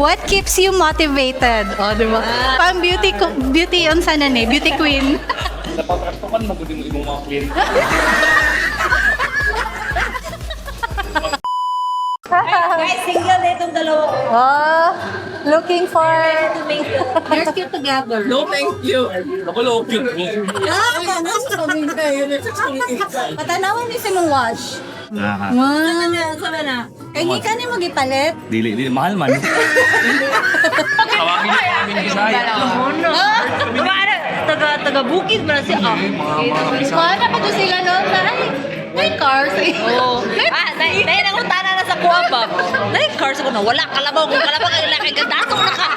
What keeps you motivated? O, di ba? Pang beauty yun sana ne, beauty queen. Napapagpakan mo din mo mga kliyente. Guys, single na itong dalawa. Oh, looking for... You're still together. No, thank you. Ako low cute mo. Patanawan ni sa mong wash. Aha. Sama na. Kaya hindi ka ni mag-ipalit. Dili, mahal man. Tawagin niyo namin ni Bisaya. Taga bukid ba siya? Mga Bisaya. Paano pa doon sila noon? May cars. Oo. Dahil nangutana na sa kuha ba? Dahil cars ako na wala kalabaw. Kung kalabaw kayo laki gagdato na ka.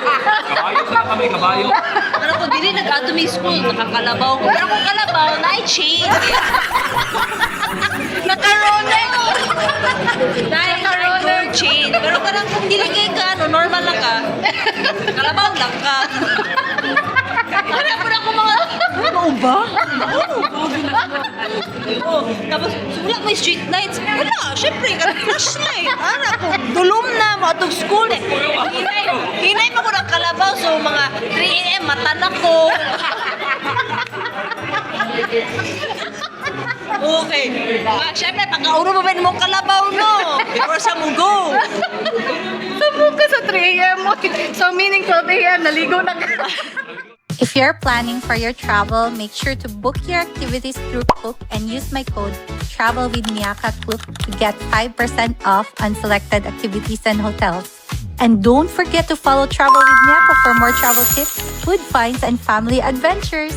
Kabayo na kami, kabayo. Ano ko, dili nag-atomy school. Nakakalabaw ko. Pero kung kalabaw, na-change. Naka-roller. Dahil naka-roller chain. Pero parang kung dili kayo ka, ano, normal lang ka. Kalabaw lang ka. Wala po na ako mga... Ano ba? Oo. Tapos, wala may street lights. Wala, syempre, flashlight. Ano ako, dulom na, mga tog school eh. Hinay mo ko ng kalabaw, so mga 3 a.m. matanak ko. Okay. Syempre, pagkauro mo ba mong kalabaw, no? Before sa mugo. Sabog ka sa 3 a.m. So meaning 12 a.m. naligo na ka. If you're planning for your travel, make sure to book your activities through Klook and use my code Travel with Miyaka Klook to get 5% off on selected activities and hotels. And don't forget to follow Travel with Miyaka for more travel tips, food finds, and family adventures.